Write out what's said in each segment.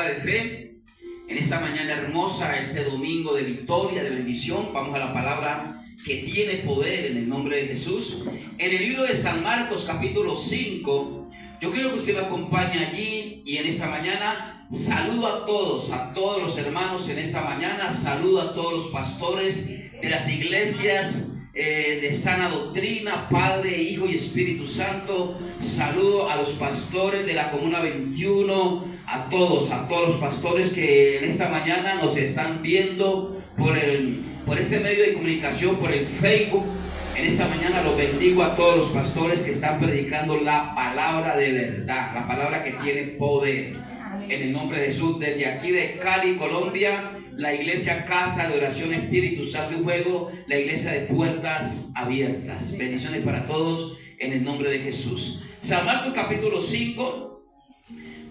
palabra de fe en esta mañana hermosa, este domingo de victoria, de bendición. Vamos a la palabra que tiene poder en el nombre de Jesús. En el libro de San Marcos, capítulo 5, yo quiero que usted me acompañe allí y en esta mañana saludo a todos los hermanos en esta mañana, saludo a todos los pastores de las iglesias de sana doctrina, Padre, Hijo y Espíritu Santo. Saludo a los pastores de la Comuna 21, a todos los pastores que en esta mañana nos están viendo por este medio de comunicación, por el Facebook. En esta mañana los bendigo a todos los pastores que están predicando la palabra de verdad, la palabra que tiene poder. En el nombre de Jesús, desde aquí de Cali, Colombia, la iglesia Casa de Oración Espíritu Santo y Fuego, la iglesia de puertas abiertas. Bendiciones para todos en el nombre de Jesús. San Marcos capítulo 5,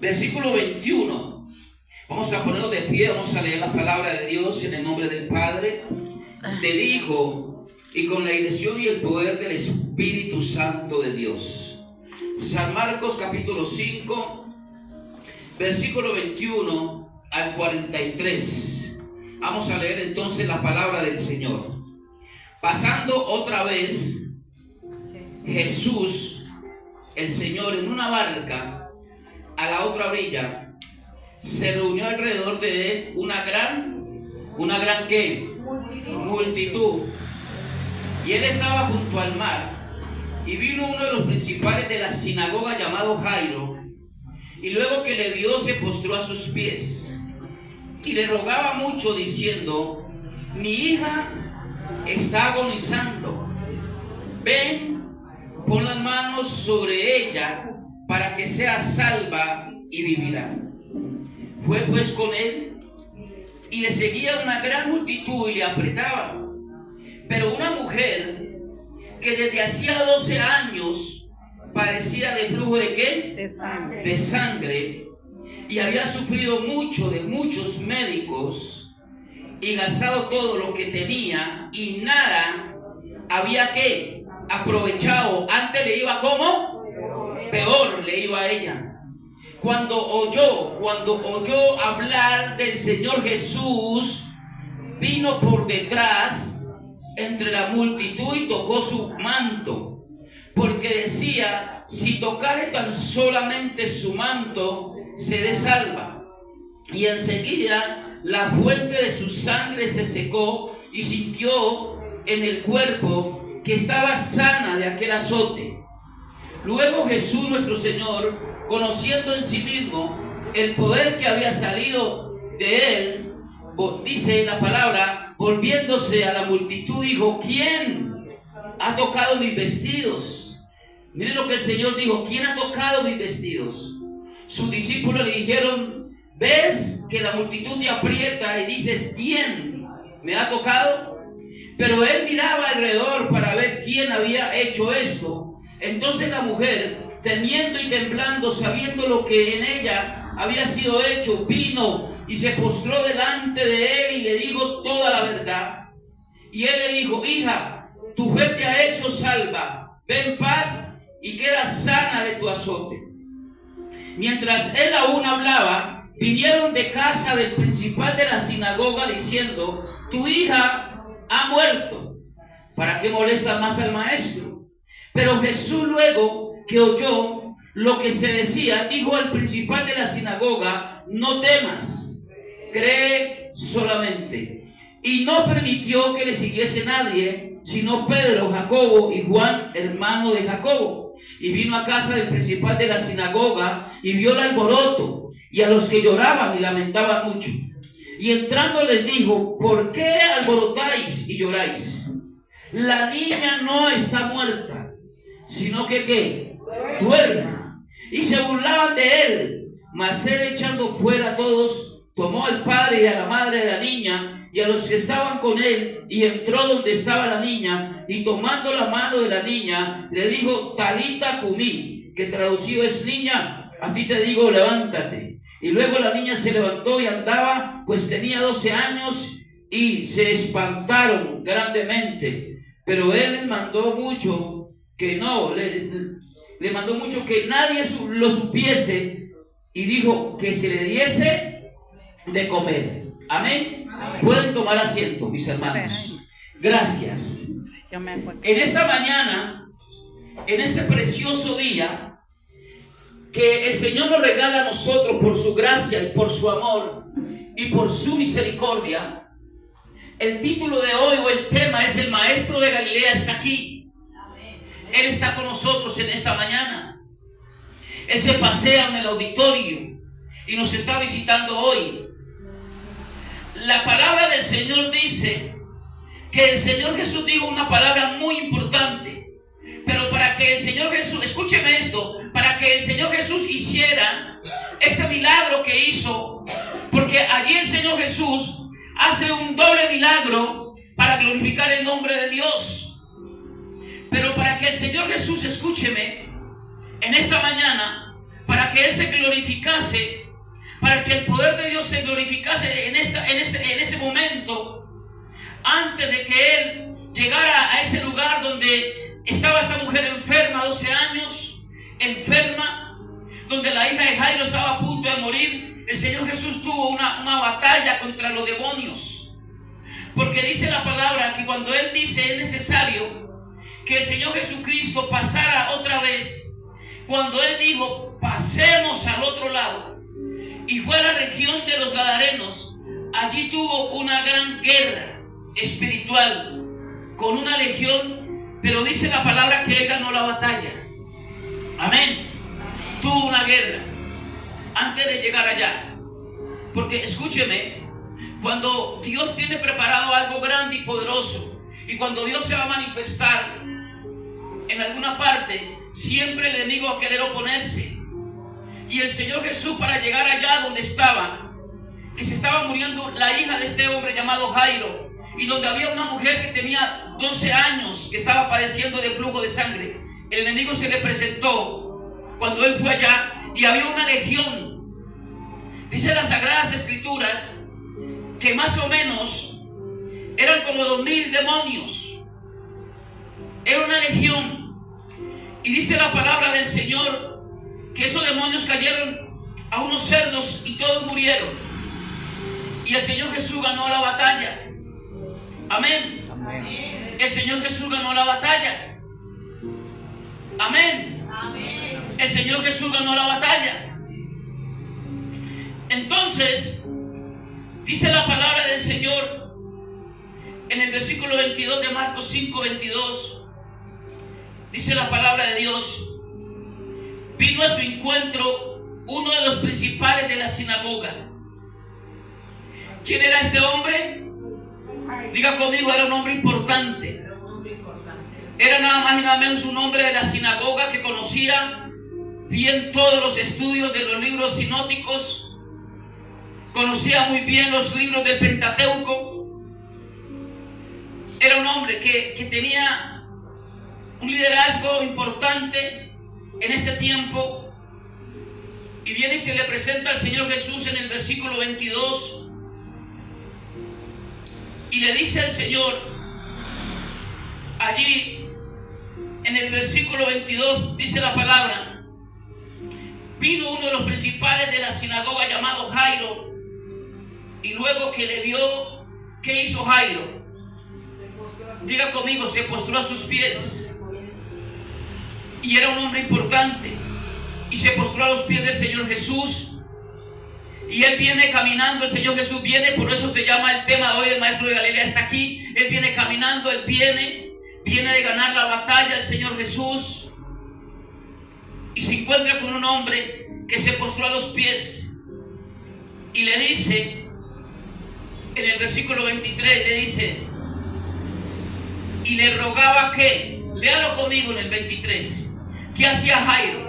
versículo 21. Vamos a ponernos de pie, vamos a leer la palabra de Dios en el nombre del Padre, del Hijo y con la dirección y el poder del Espíritu Santo de Dios. San Marcos capítulo 5, versículo 21 al 43. Vamos a leer entonces la palabra del Señor. Pasando otra vez Jesús, el Señor, en una barca a la otra orilla, se reunió alrededor de él una gran ¿qué? Multitud. Y él estaba junto al mar, y vino uno de los principales de la sinagoga llamado Jairo, y luego que le vio se postró a sus pies y le rogaba mucho diciendo: mi hija está agonizando, ven, pon las manos sobre ella para que sea salva y vivirá. Fue pues con él y le seguía una gran multitud y le apretaba. Pero una mujer que desde hacía 12 años padecía de flujo ¿de qué? De sangre, y había sufrido mucho de muchos médicos y gastado todo lo que tenía y nada había que aprovechado. Antes le iba ¿cómo? Peor le iba a ella. Cuando oyó hablar del Señor Jesús, vino por detrás entre la multitud y tocó su manto, porque decía: si tocare tan solamente su manto, seré salva. Y enseguida la fuente de su sangre se secó y sintió en el cuerpo que estaba sana de aquel azote. Luego Jesús nuestro Señor, conociendo en sí mismo el poder que había salido de él, dice en la palabra, volviéndose a la multitud, dijo: ¿quién ha tocado mis vestidos? Miren lo que el Señor dijo: ¿quién ha tocado mis vestidos? Sus discípulos le dijeron: ¿ves que la multitud te aprieta y dices: ¿quién me ha tocado? Pero él miraba alrededor para ver quién había hecho esto. Entonces la mujer, temiendo y temblando, sabiendo lo que en ella había sido hecho, vino y se postró delante de él y le dijo toda la verdad. Y él le dijo: hija, tu fe te ha hecho salva, ve en paz y queda sana de tu azote. Mientras él aún hablaba, vinieron de casa del principal de la sinagoga diciendo: tu hija ha muerto, ¿para qué molestas más al maestro? Pero Jesús, luego que oyó lo que se decía, dijo al principal de la sinagoga: no temas, cree solamente. Y no permitió que le siguiese nadie, sino Pedro, Jacobo y Juan, hermano de Jacobo. Y vino a casa del principal de la sinagoga y vio el alboroto y a los que lloraban y lamentaban mucho. Y entrando les dijo: ¿por qué alborotáis y lloráis? La niña no está muerta, sino que ¿qué? Duerme. Y se burlaban de él. Mas él, echando fuera a todos, tomó al padre y a la madre de la niña y a los que estaban con él, y entró donde estaba la niña, y tomando la mano de la niña, le dijo: Talita cumí, que traducido es: niña, a ti te digo, levántate. Y luego la niña se levantó y andaba, pues tenía 12 años, y se espantaron grandemente. Pero él les mandó mucho que le mandó mucho que nadie lo supiese, y dijo que se le diese de comer. Amén. Pueden tomar asiento, mis hermanos. Gracias. En esta mañana, en este precioso día que el Señor nos regala a nosotros por su gracia y por su amor y por su misericordia, el título de hoy o el tema es: el Maestro de Galilea está aquí. Él está con nosotros en esta mañana. Él se pasea en el auditorio y nos está visitando hoy. La palabra del Señor dice que el Señor Jesús dijo una palabra muy importante. Pero para que el Señor Jesús, escúcheme esto, para que el Señor Jesús hiciera este milagro que hizo, porque allí el Señor Jesús hace un doble milagro para glorificar el nombre de Dios. Pero para que el Señor Jesús, escúcheme, en esta mañana, para que Él se glorificase, para que el poder de Dios se glorificase en ese momento, antes de que Él llegara a ese lugar donde estaba esta mujer enferma, 12 años, enferma, donde la hija de Jairo estaba a punto de morir, el Señor Jesús tuvo una batalla contra los demonios. Porque dice la palabra que cuando Él dice es necesario que el Señor Jesucristo pasara otra vez, cuando Él dijo pasemos al otro lado y fue a la región de los Gadarenos, allí tuvo una gran guerra espiritual con una legión, pero dice la palabra que Él ganó la batalla. Amén. Tuvo una guerra antes de llegar allá. Porque escúcheme, cuando Dios tiene preparado algo grande y poderoso, y cuando Dios se va a manifestar en alguna parte, siempre el enemigo va a querer oponerse. Y el Señor Jesús, para llegar allá donde estaba, que se estaba muriendo la hija de este hombre llamado Jairo, y donde había una mujer que tenía 12 años que estaba padeciendo de flujo de sangre, el enemigo se le presentó cuando él fue allá, y había una legión. Dice las Sagradas Escrituras que más o menos eran como 2000 demonios. Era una legión. Y dice la palabra del Señor que esos demonios cayeron a unos cerdos y todos murieron. Y el Señor Jesús ganó la batalla. Amén. Amén. El Señor Jesús ganó la batalla. Amén. Amén. El Señor Jesús ganó la batalla. Entonces, dice la palabra del Señor en el versículo 22 de Marcos 5:22. Dice la palabra de Dios: vino a su encuentro uno de los principales de la sinagoga. ¿Quién era este hombre? Diga conmigo, era un hombre importante. Era nada más y nada menos un hombre de la sinagoga que conocía bien todos los estudios de los libros sinópticos, conocía muy bien los libros del Pentateuco. Era un hombre que tenía un liderazgo importante en ese tiempo. Y viene y se le presenta al Señor Jesús en el versículo 22. Y le dice al Señor, allí en el versículo 22, dice la palabra: vino uno de los principales de la sinagoga llamado Jairo, y luego que le vio, ¿qué hizo Jairo? Diga conmigo, se postró a sus pies. Y era un hombre importante, y se postró a los pies del Señor Jesús. Y Él viene caminando, el Señor Jesús viene, por eso se llama el tema de hoy, el Maestro de Galilea está aquí. Él viene caminando, Él viene de ganar la batalla, el Señor Jesús. Y se encuentra con un hombre que se postró a los pies. Y le dice, en el versículo 23, le dice, y le rogaba que, léalo conmigo en el 23, ¿qué hacía Jairo?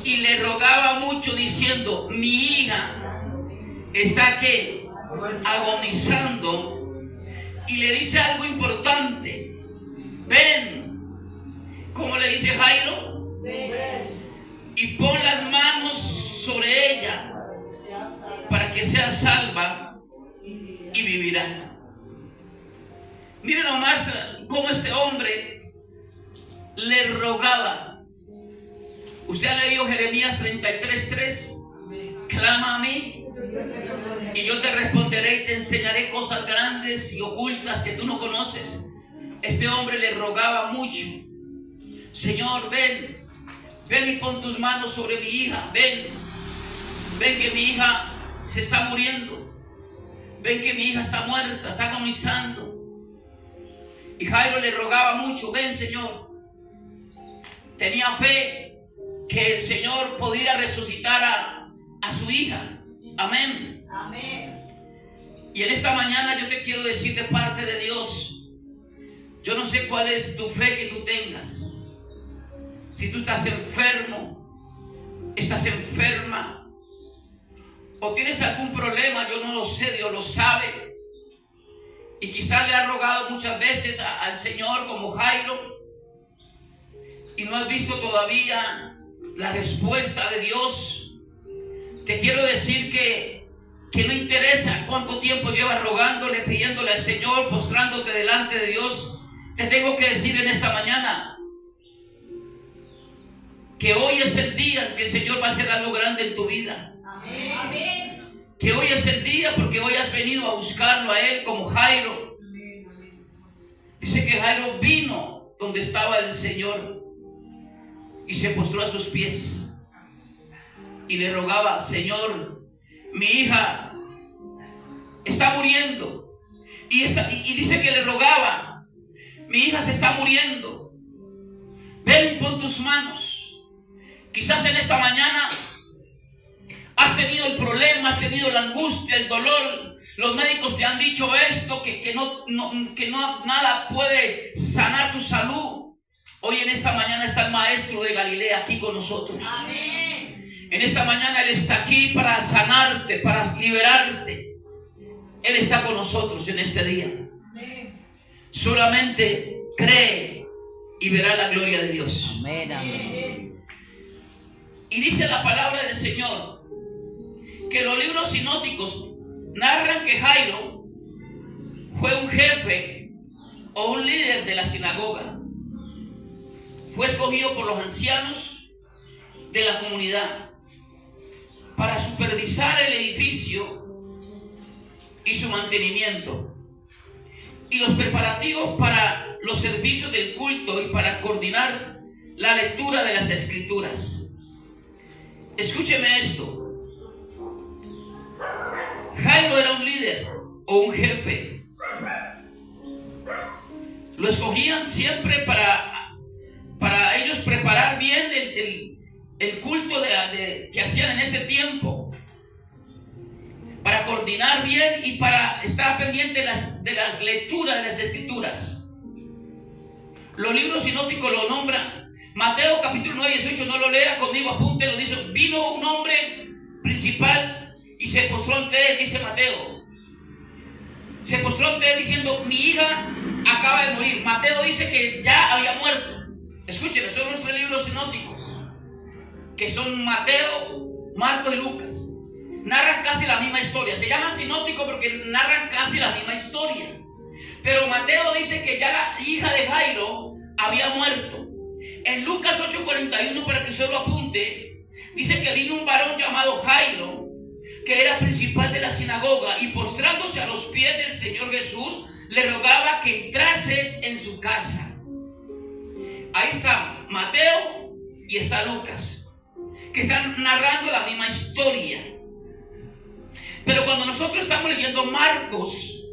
Y le rogaba mucho diciendo, mi hija está que agonizando. Y le dice algo importante: ven. ¿Cómo le dice Jairo? Ven. Y pon las manos sobre ella para que sea salva y vivirá. Miren nomás cómo este hombre le rogaba. Usted ha leído Jeremías 33:3. Clama a mí Y yo te responderé y te enseñaré cosas grandes y ocultas que tú no conoces. Este hombre le rogaba mucho: Señor, ven y pon tus manos sobre mi hija. Ven que mi hija se está muriendo. Ven que mi hija está muerta, está agonizando. Y Jairo le rogaba mucho: ven, Señor. Tenía fe que el Señor podía resucitar a su hija. Amén. Amén. Y en esta mañana yo te quiero decir de parte de Dios, yo no sé cuál es tu fe que tú tengas. Si tú estás enfermo, estás enferma, o tienes algún problema, yo no lo sé, Dios lo sabe. Y quizás le has rogado muchas veces al Señor como Jairo, y no has visto todavía la respuesta de Dios. Te quiero decir que no interesa cuánto tiempo llevas rogándole, pidiéndole al Señor, postrándote delante de Dios. Te tengo que decir en esta mañana que hoy es el día en que el Señor va a hacer algo grande en tu vida. Amén. Amén. Que hoy es el día porque hoy has venido a buscarlo a Él como Jairo. Dice que Jairo vino donde estaba el Señor y se postró a sus pies y le rogaba: Señor, mi hija está muriendo. Y dice que le rogaba: mi hija se está muriendo. Ven, pon tus manos. Quizás en esta mañana has tenido el problema, has tenido la angustia, el dolor. Los médicos te han dicho esto, que nada puede sanar tu salud. Hoy en esta mañana está el Maestro de Galilea aquí con nosotros. Amén. En esta mañana Él está aquí para sanarte, para liberarte. Él está con nosotros en este día. Amén. Solamente cree y verá la gloria de Dios. Amén, amén. Y dice la palabra del Señor que los libros sinópticos narran que Jairo fue un jefe o un líder de la sinagoga. Fue escogido por los ancianos de la comunidad para supervisar el edificio y su mantenimiento y los preparativos para los servicios del culto y para coordinar la lectura de las escrituras. Escúcheme esto: Jairo era un líder o un jefe. Lo escogían siempre para ellos preparar bien el culto que hacían en ese tiempo, para coordinar bien y para estar pendiente de las lecturas de las escrituras. Los libros sinópticos lo nombran. Mateo capítulo 9, 18, no lo lea conmigo, apúntelo. Dice: vino un hombre principal y se postró ante él, dice Mateo. Se postró ante él diciendo: mi hija acaba de morir. Mateo dice que ya había muerto. Escúchenme, son nuestros libros sinópticos, que son Mateo, Marcos y Lucas. Narran casi la misma historia. Se llaman sinópticos porque narran casi la misma historia. Pero Mateo dice que ya la hija de Jairo había muerto. En Lucas 8:41, para que usted lo apunte, dice que vino un varón llamado Jairo, que era principal de la sinagoga, y postrándose a los pies del Señor Jesús, le rogaba que entrase en su casa. Ahí está Mateo y está Lucas, que están narrando la misma historia. Pero cuando nosotros estamos leyendo Marcos,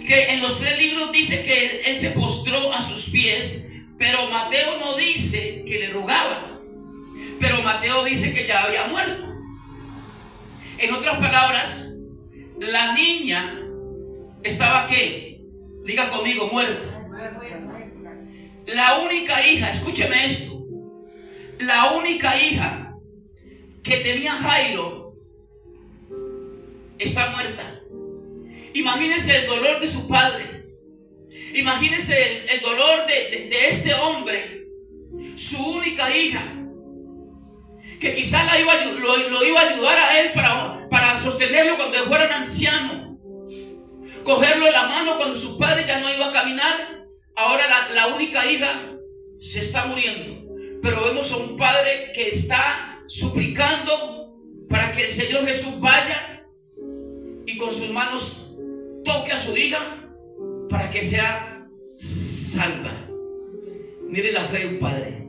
que en los 3 libros dice que él se postró a sus pies, pero Mateo no dice que le rogaba, pero Mateo dice que ya había muerto. En otras palabras, la niña estaba, ¿qué? Diga conmigo, muerta. La única hija, escúcheme esto, la única hija que tenía Jairo está muerta. Imagínense el dolor de su padre. Imagínense el dolor de este hombre, su única hija, que quizás lo iba a ayudar a él para sostenerlo cuando fuera un anciano, cogerlo de la mano cuando su padre ya no iba a caminar. Ahora la única hija se está muriendo, pero vemos a un padre que está suplicando para que el Señor Jesús vaya y con sus manos toque a su hija para que sea salva. Mire la fe de un padre.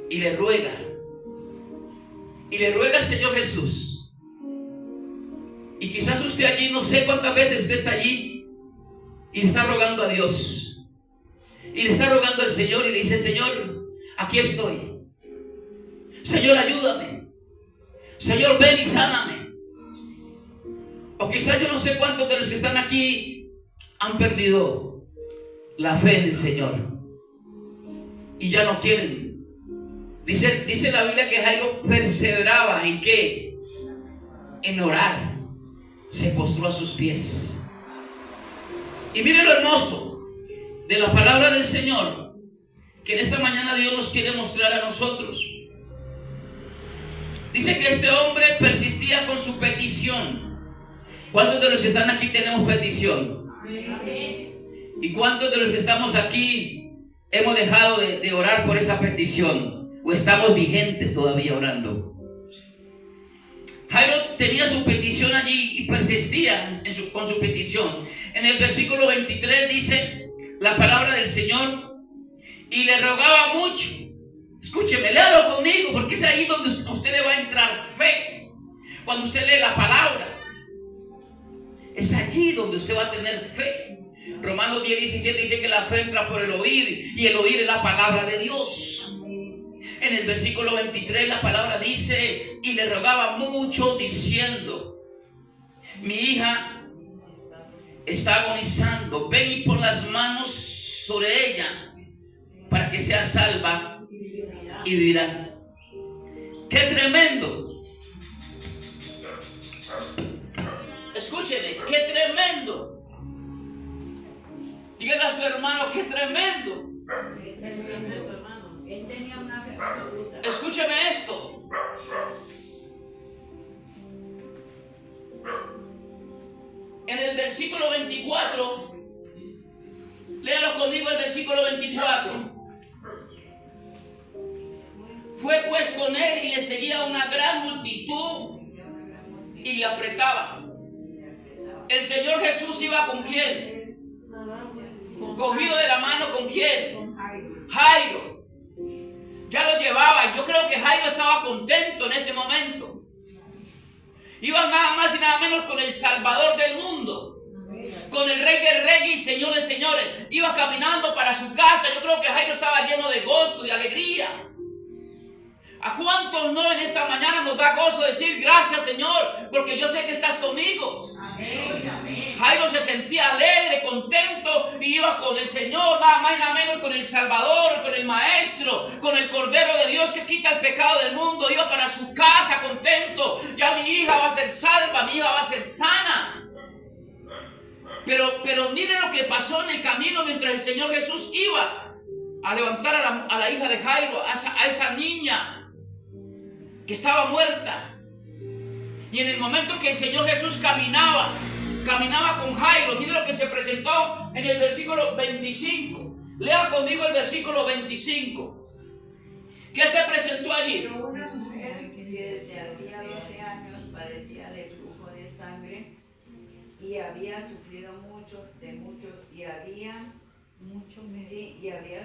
Y le ruega al Señor Jesús. Y quizás usted allí, no sé cuántas veces usted está allí y le está rogando a Dios. Y le está rogando al Señor y le dice: Señor, aquí estoy. Señor, ayúdame. Señor, ven y sáname. O quizás yo no sé cuántos de los que están aquí han perdido la fe en el Señor y ya no quieren. Dice la Biblia que Jairo perseveraba en ¿qué? En orar. Se postró a sus pies. Y mire lo hermoso de la palabra del Señor, que en esta mañana Dios nos quiere mostrar a nosotros. Dice que este hombre persistía con su petición. ¿Cuántos de los que están aquí tenemos petición? ¿Y cuántos de los que estamos aquí hemos dejado de orar por esa petición? ¿O estamos vigentes todavía orando? Jairo tenía su petición allí y persistía con su petición. En el versículo 23 dice la palabra del Señor: y le rogaba mucho. Escúcheme, léalo conmigo, porque es ahí donde usted le va a entrar fe. Cuando usted lee la palabra, es allí donde usted va a tener fe. Romanos 10:17 dice que la fe entra por el oír, y el oír es la palabra de Dios. En el versículo 23 la palabra dice: y le rogaba mucho diciendo: mi hija está agonizando, ven y pon las manos sobre ella para que sea salva y vivirá. ¡Qué tremendo! Escúcheme, qué tremendo. Dígale a su hermano: qué tremendo. Qué tremendo, hermano. Él tenía una fe absoluta. Escúcheme esto. En el versículo 24, léalo conmigo, el versículo 24. Fue pues con él y le seguía una gran multitud y le apretaba. El Señor Jesús iba ¿con quién? Cogido de la mano ¿con quién? Jairo. Ya lo llevaba. Yo creo que Jairo estaba contento en ese momento. Iba nada más y nada menos con el Salvador del mundo, con el Rey de Reyes y Señor de Señores. Iba caminando para su casa. Yo creo que Jairo estaba lleno de gozo y alegría. ¿A cuántos no en esta mañana nos da gozo decir: gracias, Señor, porque yo sé que estás conmigo? Amén, amén. Jairo se sentía alegre, contento, y iba con el Señor, nada más y nada menos, con el Salvador, con el Maestro, con el Cordero de Dios que quita el pecado del mundo. Iba para su casa contento. Ya mi hija va a ser salva, mi hija va a ser sana. Pero miren lo que pasó en el camino mientras el Señor Jesús iba a levantar a la hija de Jairo, a esa niña que estaba muerta. Y en el momento que el Señor Jesús caminaba con Jairo, mire lo que se presentó en el versículo 25. Lea conmigo el versículo 25. ¿Qué se presentó allí? Pero una mujer que desde hacía 12 años padecía de flujo de sangre y había sufrido mucho y había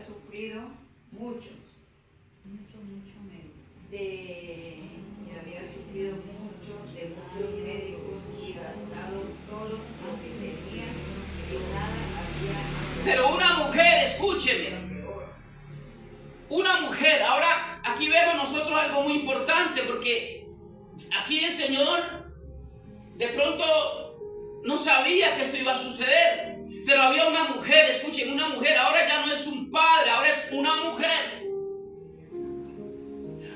sufrido mucho de muchos médicos y gastado todo lo que tenía y nada había. Pero una mujer, escúcheme, una mujer. Ahora aquí vemos nosotros algo muy importante, porque aquí el Señor de pronto no sabía que esto iba a suceder, pero había una mujer. Escuchen, una mujer. Ahora ya no es un padre, ahora es una mujer.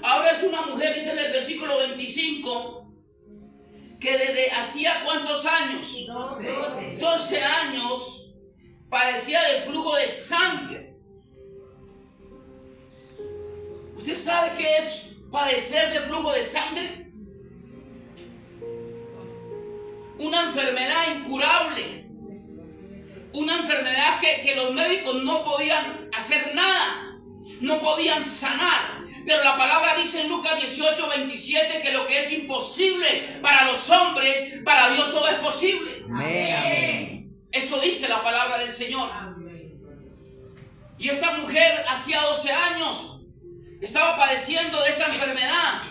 Ahora es una mujer, dice en el versículo 25, que desde hacía ¿cuántos años? 12 años padecía del flujo de sangre. ¿Usted sabe qué es padecer de flujo de sangre? Una enfermedad incurable. Una enfermedad que los médicos no podían hacer nada, no podían sanar. Pero la palabra dice en Lucas 18:27 que lo que es imposible para los hombres, para Dios todo es posible. Amén. Eso dice la palabra del Señor. Y esta mujer hacía 12 años estaba padeciendo de esa enfermedad.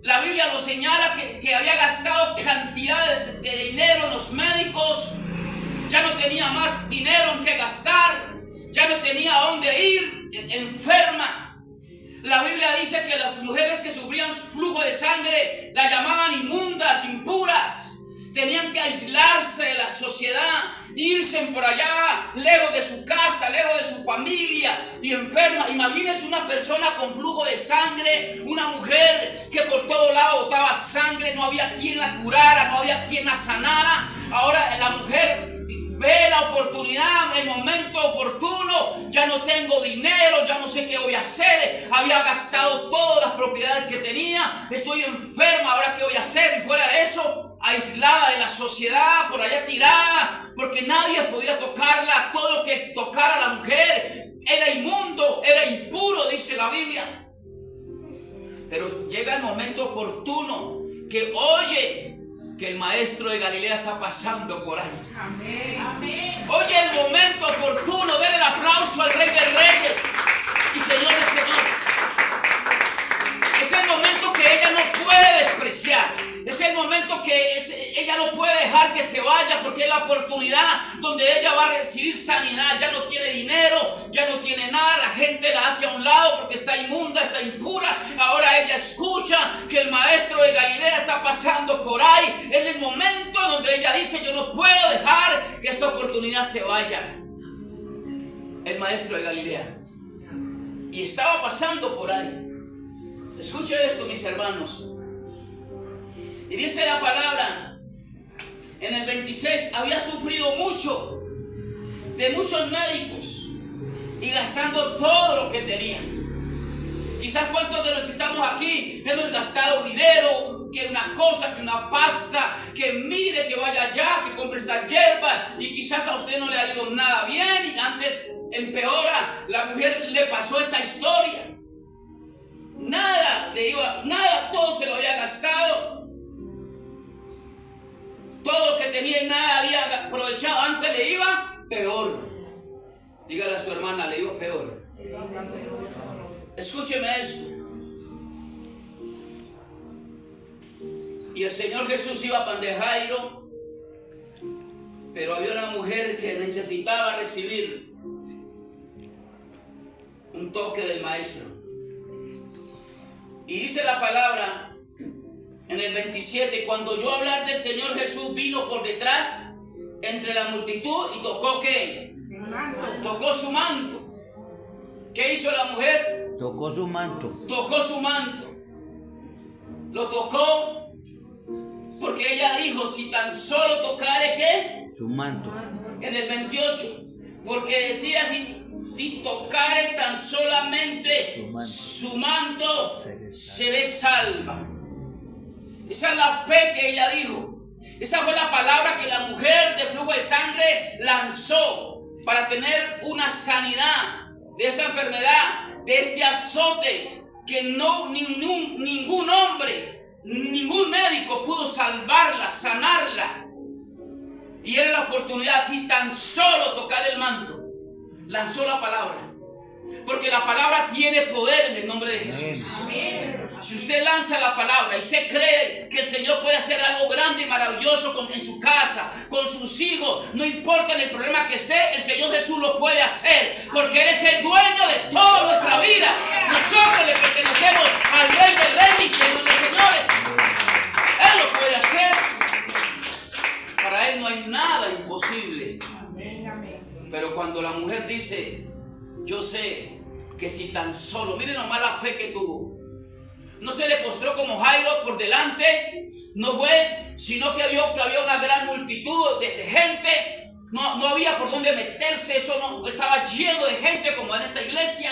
La Biblia lo señala que había gastado cantidad de dinero en los médicos. Ya no tenía más dinero en que gastar. Ya no tenía a dónde ir, enferma. La Biblia dice que las mujeres que sufrían flujo de sangre las llamaban inmundas, impuras. Tenían que aislarse de la sociedad, irse por allá, lejos de su casa, lejos de su familia y enferma. Imagínense una persona con flujo de sangre, una mujer que por todo lado botaba sangre, no había quien la curara, no había quien la sanara. Ahora la mujer ve la oportunidad, el momento oportuno. Ya no tengo dinero, ya no sé qué voy a hacer. Había gastado todas las propiedades que tenía. Estoy enferma, ahora qué voy a hacer. Y fuera de eso, aislada de la sociedad, por allá tirada, porque nadie podía tocarla. Todo lo que tocara a la mujer era inmundo, era impuro, dice la Biblia. Pero llega el momento oportuno que oye que el maestro de Galilea está pasando por ahí. Amén. Amén. Oye el momento oportuno, den el aplauso al Rey de Reyes y Señor de Señores. Es el momento que ella no puede despreciar. Es el momento que ella no puede dejar que se vaya, porque es la oportunidad donde ella va a recibir sanidad. Ya no tiene dinero, ya no tiene nada. La gente la hace a un lado porque está inmunda, está impura. Ahora ella escucha que el maestro de Galilea está pasando por ahí. Es el momento donde ella dice: yo no puedo dejar que esta oportunidad se vaya. El maestro de Galilea. Y estaba pasando por ahí. Escuchen esto, mis hermanos. Y dice la palabra en el 26: había sufrido mucho de muchos médicos y gastando todo lo que tenía. Quizás cuántos de los que estamos aquí hemos gastado dinero, que una cosa, que una pasta, que mire, que vaya allá, que compre esta hierba, y quizás a usted no le ha ido nada bien y antes empeora. La mujer le pasó esta historia. Nada le iba, nada, todo se lo había gastado. Todo lo que tenía y nada había aprovechado. Antes le iba peor. Dígale a su hermana, le iba peor. Escúcheme esto. Y el Señor Jesús iba pan de Jairo, pero había una mujer que necesitaba recibir un toque del Maestro. Y dice la palabra en el 27: cuando oyó hablar del Señor Jesús, vino por detrás entre la multitud y tocó ¿qué? Tocó su manto. ¿Qué hizo la mujer? Tocó su manto. Tocó su manto. Lo tocó porque ella dijo: si tan solo tocare ¿qué? Su manto. En el 28, porque decía: si tocare tan solamente su manto, seré salva. Esa es la fe que ella dijo. Esa fue la palabra que la mujer de flujo de sangre lanzó para tener una sanidad de esta enfermedad, de este azote que no ningún hombre, ningún médico pudo salvarla, sanarla. Y era la oportunidad, si tan solo tocar el manto. Lanzó la palabra, porque la palabra tiene poder en el nombre de Jesús. Amén. Si usted lanza la palabra y usted cree que el Señor puede hacer algo grande y maravilloso en su casa, con sus hijos, no importa en el problema que esté, el Señor Jesús lo puede hacer, porque Él es el dueño de toda nuestra vida. Nosotros le pertenecemos al Rey de Reyes y Señor de Señores. Él lo puede hacer. Para Él no hay nada imposible. Pero cuando la mujer dice: yo sé que si tan solo, miren nomás la fe que tuvo. No se le postró como Jairo por delante, no fue, sino que vio que había una gran multitud de gente. No había por dónde meterse, eso no estaba lleno de gente como en esta iglesia.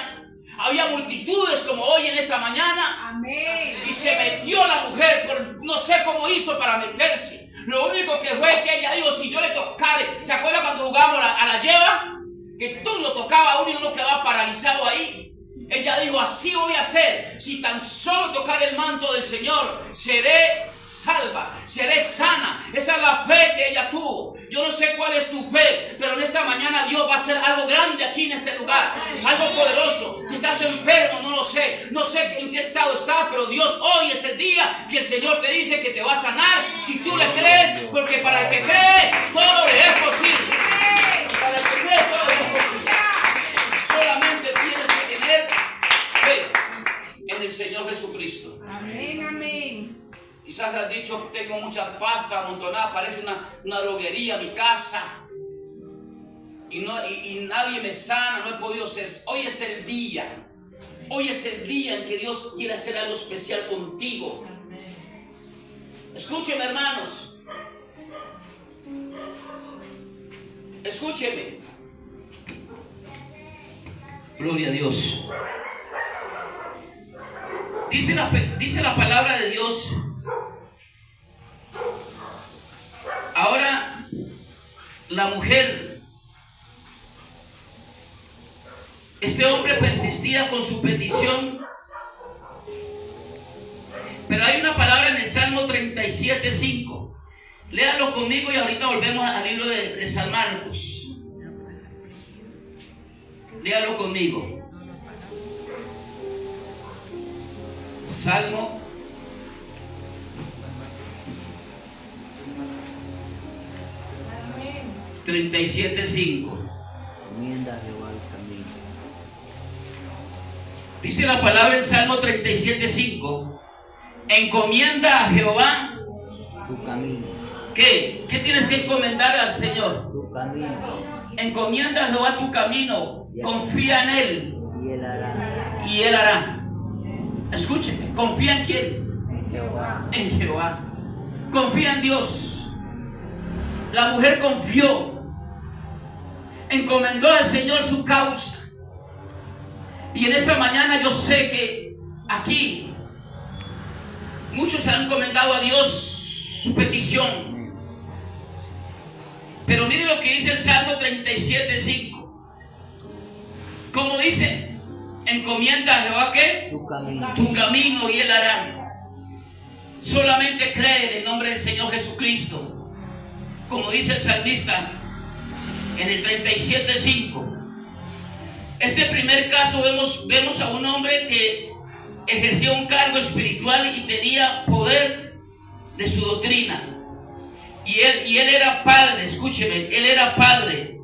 Había multitudes como hoy en esta mañana. Amén. Y se metió la mujer, pero no sé cómo hizo para meterse. Lo único que fue que ella dijo: si yo le tocare. ¿Se acuerda cuando jugábamos a la lleva? Que tú lo tocabas a uno y uno quedaba paralizado ahí. Ella dijo, así voy a hacer. Si tan solo tocar el manto del Señor, seré salva, seré sana. Esa es la fe que ella tuvo. Yo no sé cuál es tu fe, pero en esta mañana Dios va a hacer algo grande aquí en este lugar, algo poderoso. Si estás enfermo, no lo sé, no sé en qué estado estás, pero Dios, hoy es el día que el Señor te dice que te va a sanar. Si tú le crees, porque para el que cree, todo le es posible. Para el que cree, todo le es posible. Solamente tienes que tener fe en el Señor Jesucristo. Amén, amén. Quizás has dicho, tengo mucha pasta amontonada, parece una droguería mi casa. Y nadie me sana, no he podido ser. Hoy es el día. Hoy es el día en que Dios quiere hacer algo especial contigo. Escúcheme, hermanos. Escúcheme. Gloria a Dios. Dice la palabra de Dios. Ahora la mujer, este hombre persistía con su petición, pero hay una palabra en el Salmo 37:5. Léalo conmigo y ahorita volvemos al libro de San Marcos. Léalo conmigo. Salmo 37:5. Encomienda a Jehová el camino. Dice la palabra en Salmo 37:5. Encomienda a Jehová Tu camino. ¿qué? ¿Qué tienes que encomendar al Señor? Tu camino. Encomienda a Jehová tu camino. Confía en Él. Y Él hará. Y Él hará. Escúcheme. ¿Confía en quién? En Jehová. En Jehová. Confía en Dios. La mujer confió. Encomendó al Señor su causa. Y en esta mañana yo sé que aquí muchos han encomendado a Dios su petición. Pero mire lo que dice el Salmo 37:5. Como dice, encomienda a Jehová ¿qué? Tu camino. Tu camino y Él hará. Solamente cree en el nombre del Señor Jesucristo. Como dice el salmista en el 37:5. Este primer caso vemos a un hombre que ejercía un cargo espiritual y tenía poder de su doctrina. Y él era padre, escúcheme, él era padre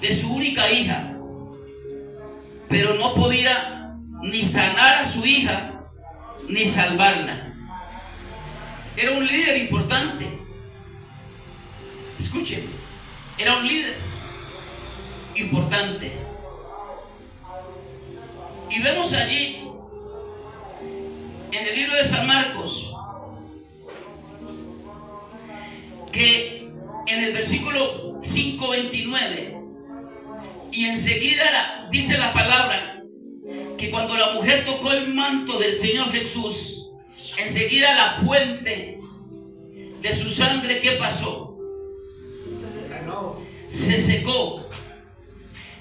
de su única hija, pero no podía ni sanar a su hija ni salvarla. Era un líder importante. Escúcheme, era un líder importante. Y vemos allí en el libro de San Marcos que en el versículo 5:29, y enseguida dice la palabra que cuando la mujer tocó el manto del Señor Jesús, enseguida la fuente de su sangre, ¿qué pasó? Se secó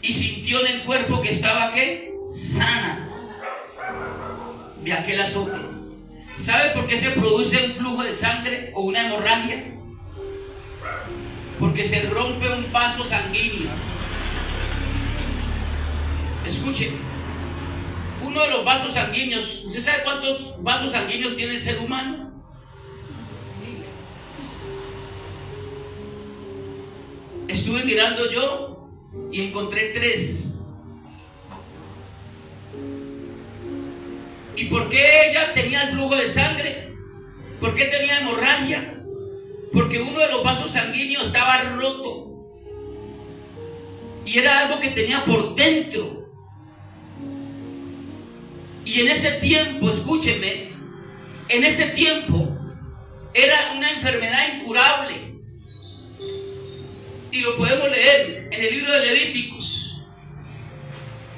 y sintió en el cuerpo que estaba ¿qué? Sana de aquel azote. ¿Sabe por qué se produce un flujo de sangre o una hemorragia? Porque se rompe un vaso sanguíneo. Escuchen, uno de los vasos sanguíneos, ¿usted sabe cuántos vasos sanguíneos tiene el ser humano? Estuve mirando yo y encontré 3. ¿Y por qué ella tenía el flujo de sangre? ¿Por qué tenía hemorragia? Porque uno de los vasos sanguíneos estaba roto. Y era algo que tenía por dentro. Y en ese tiempo, escúcheme, en ese tiempo era una enfermedad incurable. Y lo podemos leer en el libro de Levíticos.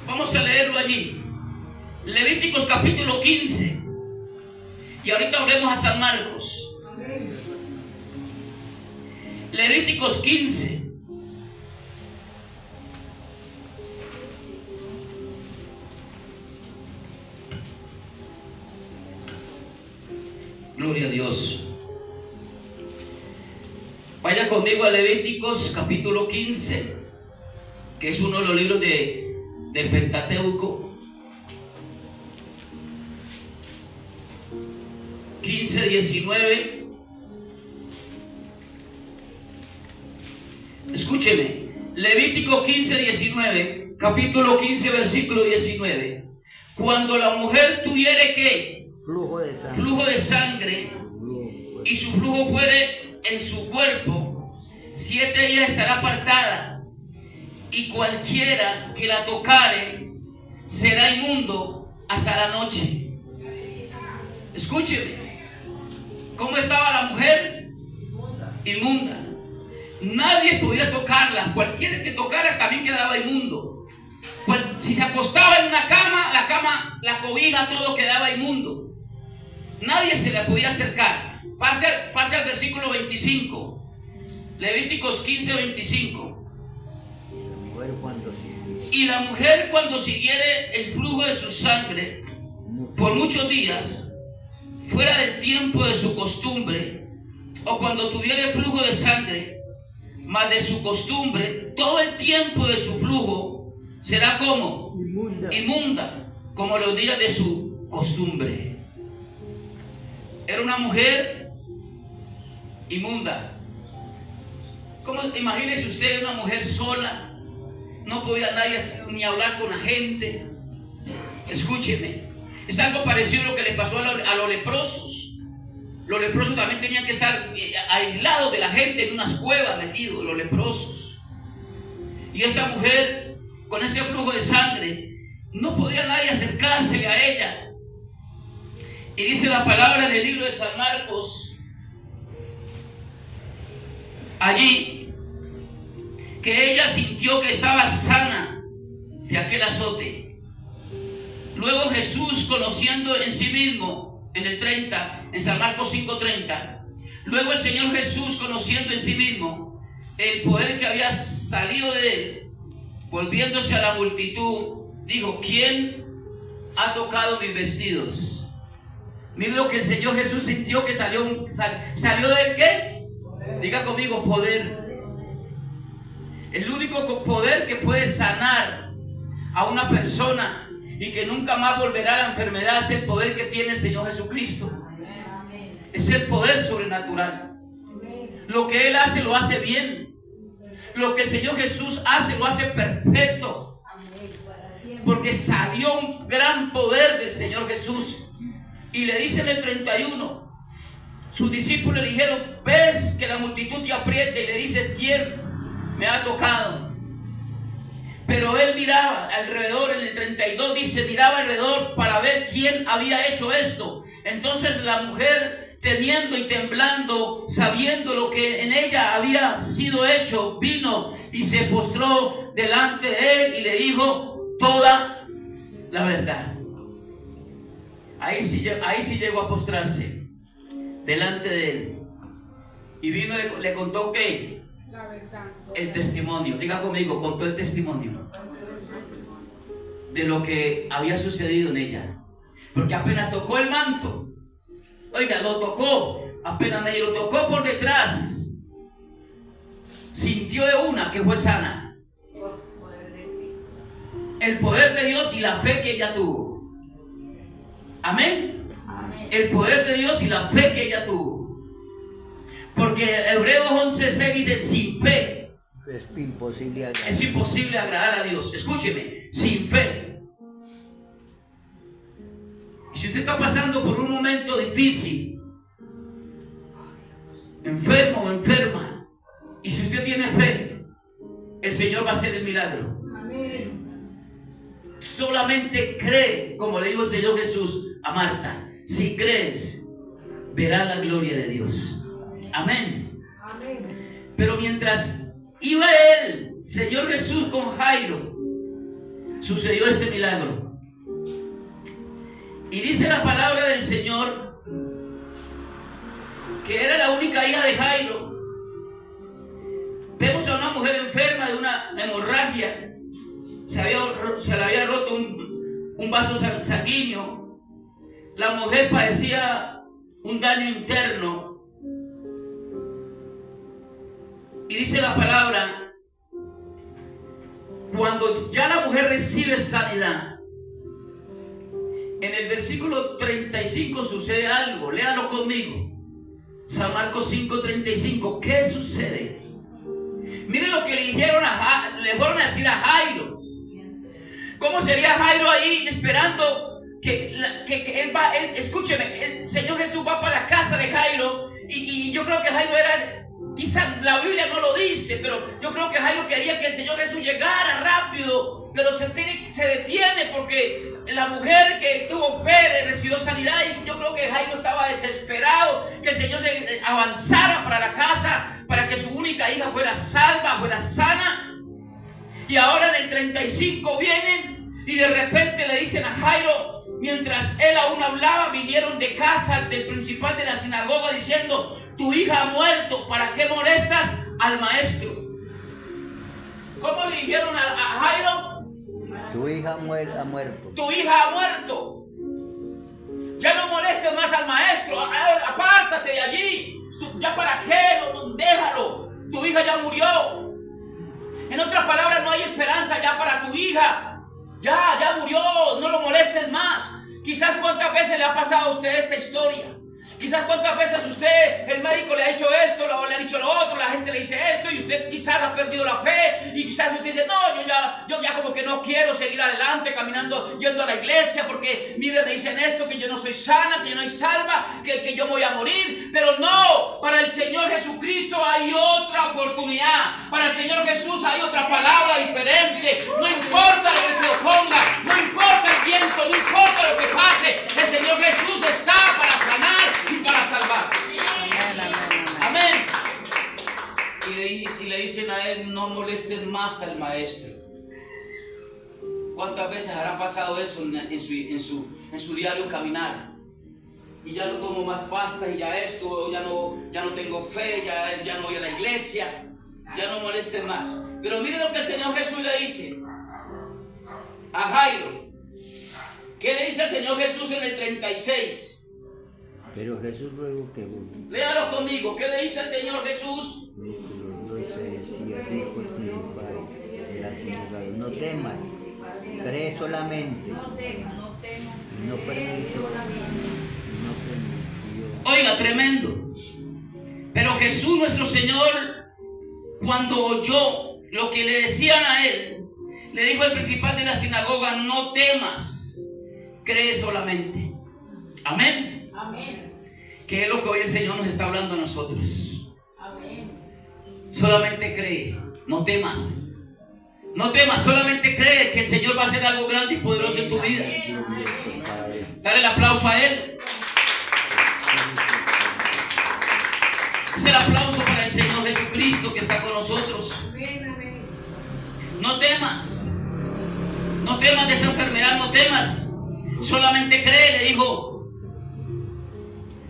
Vamos a leerlo allí. Levíticos capítulo 15. Y ahorita volvemos a San Marcos. Levíticos 15. Gloria a Dios. Vaya conmigo a Levíticos capítulo 15, que es uno de los libros del Pentateuco. 15, 19. Escúcheme. Levítico 15, 19. Capítulo 15, versículo 19. Cuando la mujer tuviere ¿qué? Flujo de sangre y su flujo fuere en su cuerpo, 7 días estará apartada, y cualquiera que la tocare será inmundo hasta la noche. Escúcheme. ¿Cómo estaba la mujer? Inmunda. Nadie podía tocarla. Cualquiera que tocara también quedaba inmundo. Si se acostaba en una cama, la cobija, todo quedaba inmundo. Nadie se le podía acercar. Pase al versículo 25. Levíticos 15, 25. Y la mujer cuando siguiere el flujo de su sangre por muchos días, fuera del tiempo de su costumbre, o cuando tuviere flujo de sangre, más de su costumbre, todo el tiempo de su flujo será como inmunda, como los días de su costumbre. Era una mujer inmunda. ¿Cómo? Imagínese usted una mujer sola, no podía nadie ni hablar con la gente. Escúcheme. Es algo parecido a lo que le pasó a los leprosos. Los leprosos también tenían que estar aislados de la gente en unas cuevas metidos, los leprosos. Y esta mujer, con ese flujo de sangre, no podía nadie acercársele a ella. Y dice la palabra en el libro de San Marcos, allí, que ella sintió que estaba sana de aquel azote. Luego Jesús, conociendo en sí mismo, en el 30, en San Marcos 5:30, luego el Señor Jesús, conociendo en sí mismo el poder que había salido de él, volviéndose a la multitud, dijo: ¿quién ha tocado mis vestidos? Mira lo que el Señor Jesús sintió, que salió del ¿qué? Diga conmigo: poder. El único poder que puede sanar a una persona y que nunca más volverá a la enfermedad es el poder que tiene el Señor Jesucristo. Es el poder sobrenatural. Lo que Él hace, lo hace bien. Lo que el Señor Jesús hace, lo hace perfecto. Porque salió un gran poder del Señor Jesús. Y le dice en el 31, sus discípulos le dijeron: ves que la multitud te aprieta y le dices: ¿quién me ha tocado? Pero él miraba alrededor. En el 32 dice: miraba alrededor para ver quién había hecho esto. Entonces la mujer, temiendo y temblando, sabiendo lo que en ella había sido hecho, vino y se postró delante de él y le dijo toda la verdad. Ahí sí llegó a postrarse delante de él. Y vino y le contó ¿qué? La verdad. El testimonio. Diga conmigo: contó el testimonio de lo que había sucedido en ella. Porque apenas tocó el manto, oiga, lo tocó, apenas me lo tocó por detrás, sintió de una que fue sana. El poder de Dios y la fe que ella tuvo. Amén. El poder de Dios y la fe que ella tuvo. Porque Hebreos 11:6 dice: sin fe es imposible agradar a Dios. Escúcheme: sin fe. Y si usted está pasando por un momento difícil, enfermo o enferma, y si usted tiene fe, el Señor va a hacer el milagro. Amén. Solamente cree, como le dijo el Señor Jesús a Marta: si crees, verás la gloria de Dios. Amén. Amén. Pero mientras iba el Señor Jesús con Jairo, sucedió este milagro. Y dice la palabra del Señor que era la única hija de Jairo. Vemos a una mujer enferma de una hemorragia. Se le había roto un vaso sanguíneo. La mujer padecía un daño interno. Y dice la palabra, cuando ya la mujer recibe sanidad, en el versículo 35 sucede algo. Léalo conmigo. San Marcos 5:35. ¿Qué sucede? Mire lo que le dijeron le fueron a decir a Jairo. ¿Cómo sería Jairo ahí esperando que él va? Escúcheme, el Señor Jesús va para la casa de Jairo. Y yo creo que Jairo era, quizás la Biblia no lo dice, pero yo creo que Jairo quería que el Señor Jesús llegara rápido. Pero se detiene porque la mujer que tuvo fe recibió sanidad, y yo creo que Jairo estaba desesperado que el Señor se avanzara para la casa, para que su única hija fuera salva, fuera sana. Y ahora en el 35 vienen y de repente le dicen a Jairo, mientras él aún hablaba, vinieron de casa del principal de la sinagoga diciendo: tu hija ha muerto, ¿para qué molestas al maestro? ¿Cómo le dijeron a Jairo? Tu hija ha muerto. Tu hija ha muerto. Ya no molestes más al maestro. Apártate de allí. ¿Ya para qué? Déjalo. Tu hija ya murió. En otras palabras, no hay esperanza ya para tu hija. Ya murió. No lo molestes más. Quizás cuántas veces le ha pasado a usted esta historia. Quizás cuántas veces el médico le ha dicho esto, le ha dicho lo otro, la gente le dice esto, y usted quizás ha perdido la fe, y quizás usted dice: no, yo ya como que no quiero seguir adelante caminando, yendo a la iglesia, porque mire, me dicen esto, que yo no soy sana, que yo no soy salva, que yo voy a morir. Pero no, para el Señor Jesucristo hay otra oportunidad. Para el Señor Jesús hay otra palabra diferente. No importa lo que se oponga, no importa el viento, no importa lo que pase, el Señor Jesús está para sanar y para salvar. Amén. Y le dicen a él: no molesten más al maestro. ¿Cuántas veces habrá pasado eso en su diario caminar? Y ya no tomo más pasta, y ya esto, ya no tengo fe, ya no voy a la iglesia, ya no molesten más. Pero miren lo que el Señor Jesús le dice a Jairo. ¿Qué le dice el Señor Jesús en el 36? Pero Jesús luego que Léalo conmigo. ¿Qué le dice el Señor Jesús? no temas, cree solamente. No temas. No permitió. Oiga, tremendo. Pero Jesús nuestro Señor, cuando oyó lo que le decían a él, le dijo al principal de la sinagoga: no temas, cree solamente. Amén. Amén. Que es lo que hoy el Señor nos está hablando a nosotros. Amén. Solamente cree, no temas. No temas, solamente cree que el Señor va a hacer algo grande y poderoso en tu vida. Dale el aplauso a Él. Es el aplauso para el Señor Jesucristo que está con nosotros. No temas. No temas de esa enfermedad, no temas. Solamente cree, le dijo.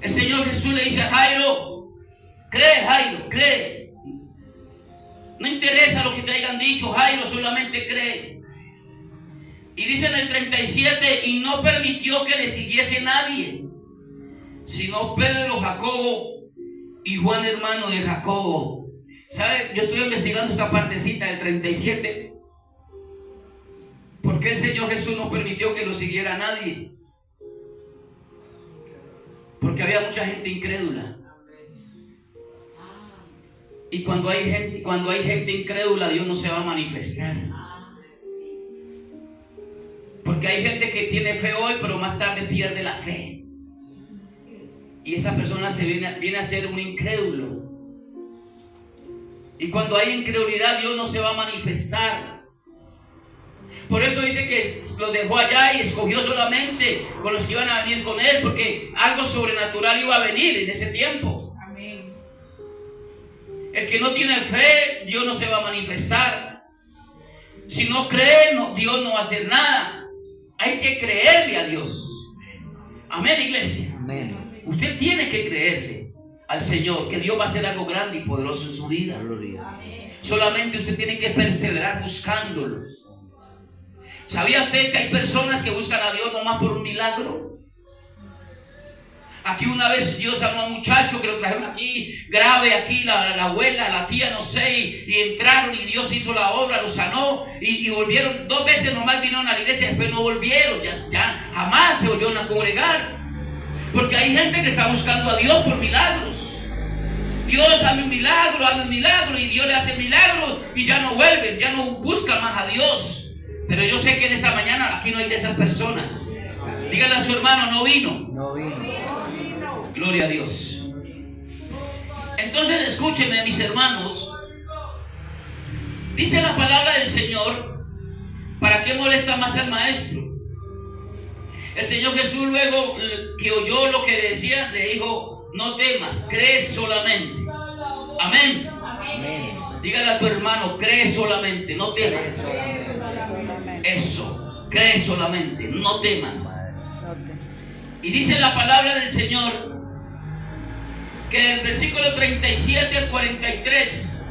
El Señor Jesús le dice a Jairo: cree, Jairo, cree. No interesa lo que te hayan dicho, Jairo, solamente cree. Y dice en el 37: y no permitió que le siguiese nadie, sino Pedro, Jacobo y Juan, hermano de Jacobo. ¿Sabe? Yo estoy investigando esta partecita del 37. ¿Por qué el Señor Jesús no permitió que lo siguiera nadie? Porque había mucha gente incrédula. Y cuando hay gente incrédula, Dios no se va a manifestar. Porque hay gente que tiene fe hoy, pero más tarde pierde la fe. Y esa persona viene a ser un incrédulo. Y cuando hay incredulidad, Dios no se va a manifestar. Por eso dice que los dejó allá y escogió solamente con los que iban a venir con él, porque algo sobrenatural iba a venir en ese tiempo. Amén. El que no tiene fe, Dios no se va a manifestar. Si no cree, Dios no va a hacer nada. Hay que creerle a Dios. Amén, iglesia. Amén. Usted tiene que creerle al Señor que Dios va a hacer algo grande y poderoso en su vida. Gloria. Solamente usted tiene que perseverar buscándolo. ¿Sabía usted que hay personas que buscan a Dios nomás por un milagro? Aquí una vez Dios sanó a un muchacho que lo trajeron aquí, grave, aquí la abuela, la tía, no sé, y entraron y Dios hizo la obra, lo sanó y volvieron. 2 veces nomás vinieron a la iglesia, después no volvieron, ya jamás se volvieron a congregar. Porque hay gente que está buscando a Dios por milagros. Dios hace un milagro y Dios le hace milagros y ya no vuelven, ya no buscan más a Dios. Pero yo sé que en esta mañana aquí no hay de esas personas. Díganle a su hermano, no vino. No vino. Gloria a Dios. Entonces escúchenme, mis hermanos. Dice la palabra del Señor, ¿para qué molesta más al maestro? El Señor Jesús, luego que oyó lo que decía, le dijo: no temas, cree solamente. Amén. Amén. Dígale a tu hermano: cree solamente, no temas. Eso, cree solamente, no temas. Y dice la palabra del Señor que el versículo 37 al 43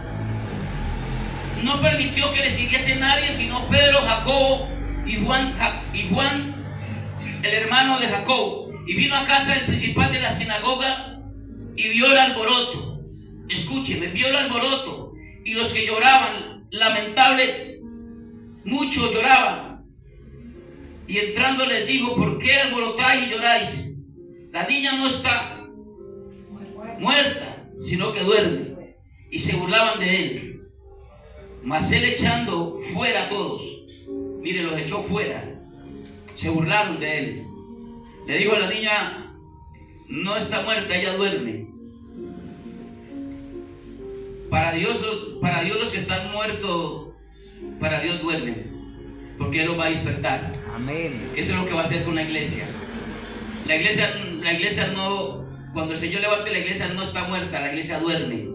no permitió que le siguiese nadie sino Pedro, Jacobo y Juan, el hermano de Jacobo. Y vino a casa del principal de la sinagoga y vio el alboroto. Escúcheme, vio el alboroto y los que lloraban, lamentable, muchos lloraban. Y entrando les dijo: ¿por qué alborotáis y lloráis? La niña no está muerta, sino que duerme. Y se burlaban de él. Mas él, echando fuera a todos, mire, los echó fuera, se burlaron de él. Le dijo a la niña: no está muerta, ella duerme. Para Dios los que están muertos, para Dios duermen, porque Él los va a despertar. Amén. Eso es lo que va a hacer con la iglesia. La iglesia no, cuando el Señor levante la iglesia, no está muerta, la iglesia duerme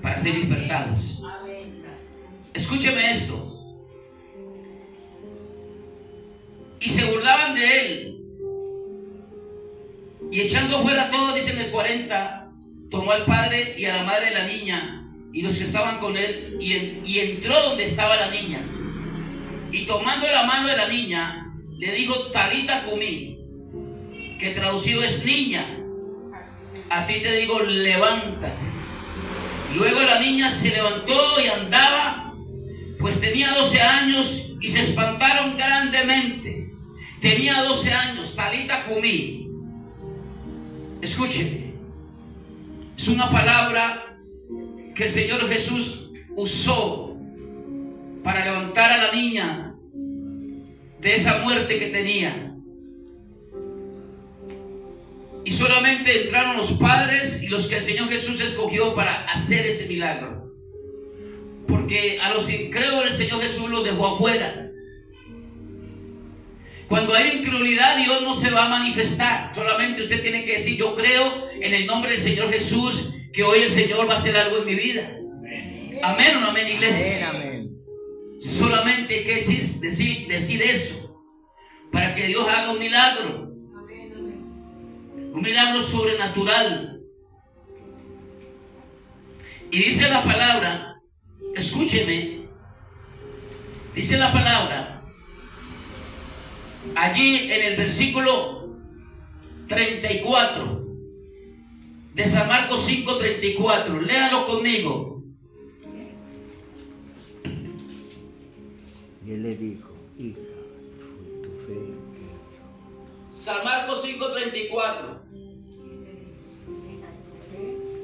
para ser despertados. Escúcheme esto. Y se burlaban de él. Y echando fuera a todos, dice en el 40, tomó al padre y a la madre de la niña y los que estaban con él y entró donde estaba la niña. Y tomando la mano de la niña, le dijo: Talita cumí, que traducido es: niña, a ti te digo, levántate. Luego la niña se levantó y andaba, pues tenía 12 años, y se espantaron grandemente. Tenía 12 años, Talita cumí. Escúcheme, es una palabra que el Señor Jesús usó para levantar a la niña de esa muerte que tenía. Y solamente entraron los padres y los que el Señor Jesús escogió para hacer ese milagro. Porque a los incrédulos el Señor Jesús los dejó afuera. Cuando hay incredulidad, Dios no se va a manifestar. Solamente usted tiene que decir: yo creo en el nombre del Señor Jesús que hoy el Señor va a hacer algo en mi vida. Amén o no amén, iglesia. Amén, amén. Solamente hay que decir eso para que Dios haga un milagro. Un milagro sobrenatural. Y dice la palabra, escúcheme, dice la palabra allí en el versículo 34 de San Marcos 5:34. Léalo conmigo. Y él le dijo: hija, tu fe. San Marcos 5:34.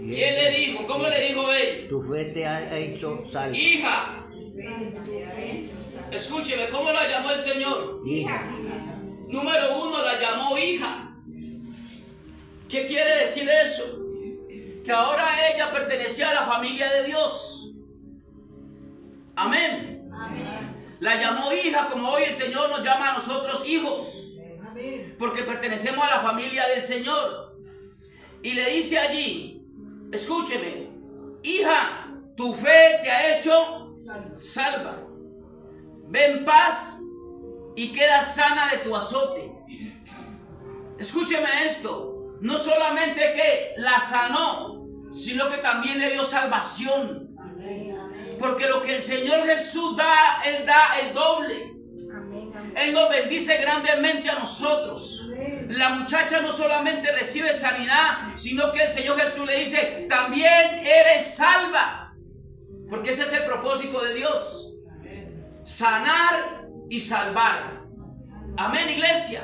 Y él le dijo, ¿cómo le dijo él? Tu fe te ha hecho salvo. Hija. Escúcheme, ¿cómo la llamó el Señor? Hija. Número 1, la llamó hija. ¿Qué quiere decir eso? Que ahora ella pertenecía a la familia de Dios. Amén. Amén. La llamó hija, como hoy el Señor nos llama a nosotros hijos. Porque pertenecemos a la familia del Señor. Y le dice allí, escúcheme, hija, tu fe te ha hecho salva. Ve en paz y queda sana de tu azote. Escúcheme esto, no solamente que la sanó, sino que también le dio salvación. Porque lo que el Señor Jesús da, Él da el doble. Él nos bendice grandemente a nosotros. La muchacha no solamente recibe sanidad, sino que el Señor Jesús le dice, también eres salva. Porque ese es el propósito de Dios. Sanar y salvar. Amén, iglesia.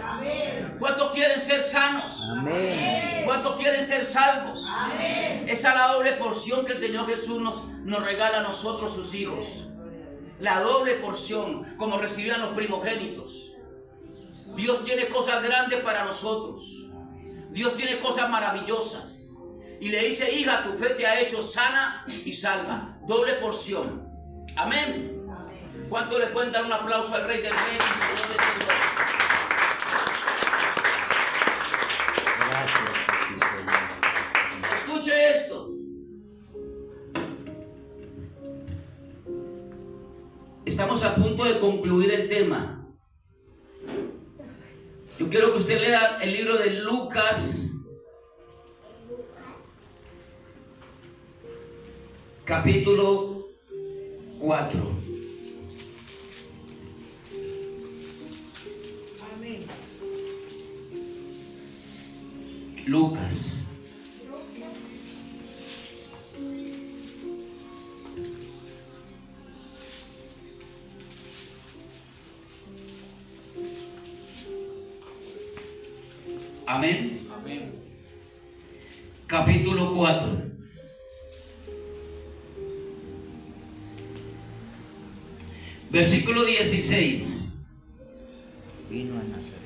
¿Cuántos quieren ser sanos? Amén. ¿Cuántos quieren ser salvos? Amén. Esa es la doble porción que el Señor Jesús nos regala a nosotros, sus hijos. La doble porción, como recibían los primogénitos. Dios tiene cosas grandes para nosotros. Dios tiene cosas maravillosas. Y le dice, hija, tu fe te ha hecho sana y salva. Doble porción. Amén. ¿Cuánto le pueden dar un aplauso al Rey del Rey y Señor de Señor? Gracias. Escuche esto. Estamos a punto de concluir el tema. Yo quiero que usted lea el libro de Lucas, capítulo 4. Lucas. Amén. Amén. Capítulo 4. Versículo 16. Vino a Nazaret.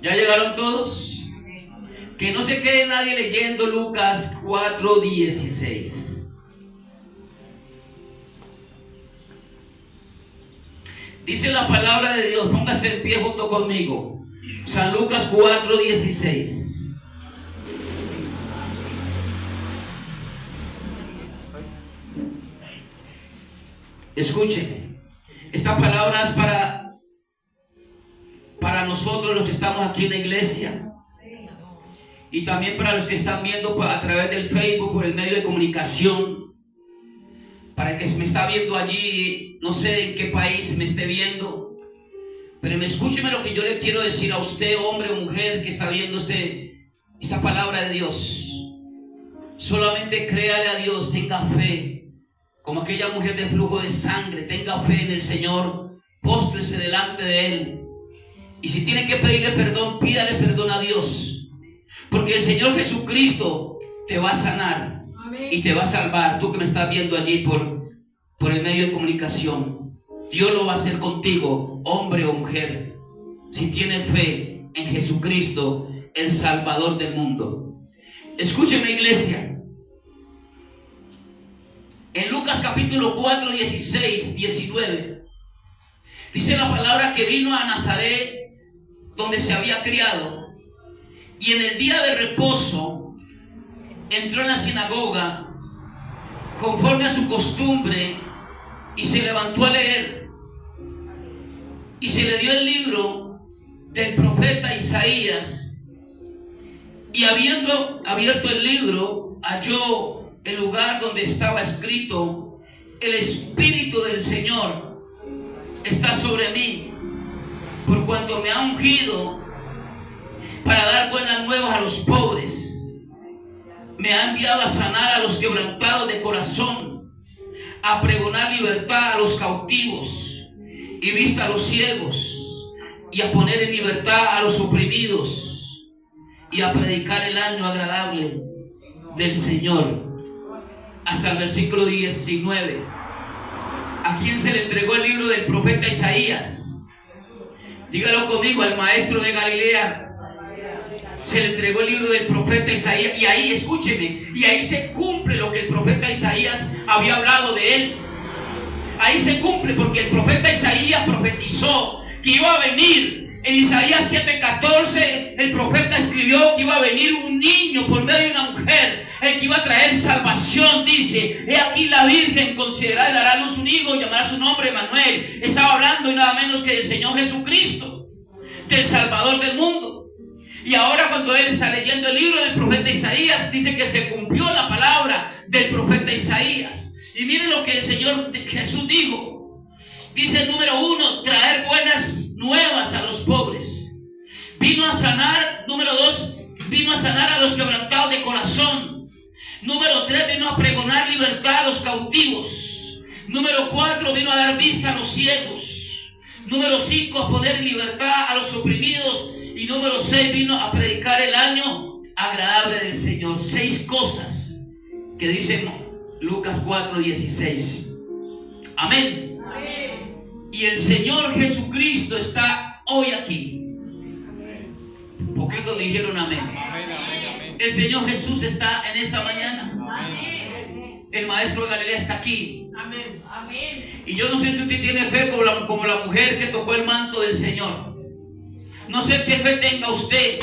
¿Ya llegaron todos? Que no se quede nadie leyendo Lucas 4:16. Dice la palabra de Dios, póngase en pie junto conmigo. San Lucas 4:16. Escúcheme. Esta palabra es para nosotros los que estamos aquí en la iglesia. Y también para los que están viendo a través del Facebook, por el medio de comunicación. Para el que me está viendo allí, no sé en qué país me esté viendo. Pero escúcheme lo que yo le quiero decir a usted, hombre o mujer, que está viendo esta palabra de Dios. Solamente créale a Dios, tenga fe. Como aquella mujer de flujo de sangre, tenga fe en el Señor. Póstrese delante de Él. Y si tiene que pedirle perdón, pídale perdón a Dios. Porque el Señor Jesucristo te va a sanar. Amén. Y te va a salvar. Tú que me estás viendo allí por el medio de comunicación. Dios lo va a hacer contigo, hombre o mujer. Si tienes fe en Jesucristo, el Salvador del mundo. Escúcheme, iglesia. En Lucas capítulo 4, 16, 19. Dice la palabra que vino a Nazaret, donde se había criado. Y en el día de reposo entró en la sinagoga conforme a su costumbre y se levantó a leer. Y se le dio el libro del profeta Isaías. Y habiendo abierto el libro, halló el lugar donde estaba escrito: el Espíritu del Señor está sobre mí, por cuanto me ha ungido para dar buenas nuevas a los pobres. Me ha enviado a sanar a los quebrantados de corazón, a pregonar libertad a los cautivos y vista a los ciegos, y a poner en libertad a los oprimidos, y a predicar el año agradable del Señor. Hasta el versículo 19. ¿A quién se le entregó el libro del profeta Isaías? Dígalo conmigo, al maestro de Galilea. Se le entregó el libro del profeta Isaías. Y ahí, escúcheme, y ahí se cumple lo que el profeta Isaías había hablado de él. Ahí se cumple porque el profeta Isaías profetizó que iba a venir. En Isaías 7:14 el profeta escribió que iba a venir un niño por medio de una mujer, el que iba a traer salvación. Dice: he aquí la Virgen considerará y dará a luz un hijo, llamará su nombre Emmanuel. Estaba hablando y nada menos que del Señor Jesucristo, del Salvador del mundo. Y ahora, cuando él está leyendo el libro del profeta Isaías, dice que se cumplió la palabra del profeta Isaías. Y miren lo que el Señor Jesús dijo. Dice, número 1, traer buenas nuevas a los pobres. Vino a sanar, número 2, vino a sanar a los quebrantados de corazón. Número 3, vino a pregonar libertad a los cautivos. Número 4, vino a dar vista a los ciegos. Número 5, a poner en libertad a los oprimidos. Y número 6, vino a predicar el año agradable del Señor. 6 cosas que dice Lucas 4:16. Amén. Amén. Y el Señor Jesucristo está hoy aquí. Poquitos dijeron amén. El Señor Jesús está en esta mañana. Amén. El Maestro de Galilea está aquí. Amén. Amén. Y yo no sé si usted tiene fe como la mujer que tocó el manto del Señor. No sé qué fe tenga usted.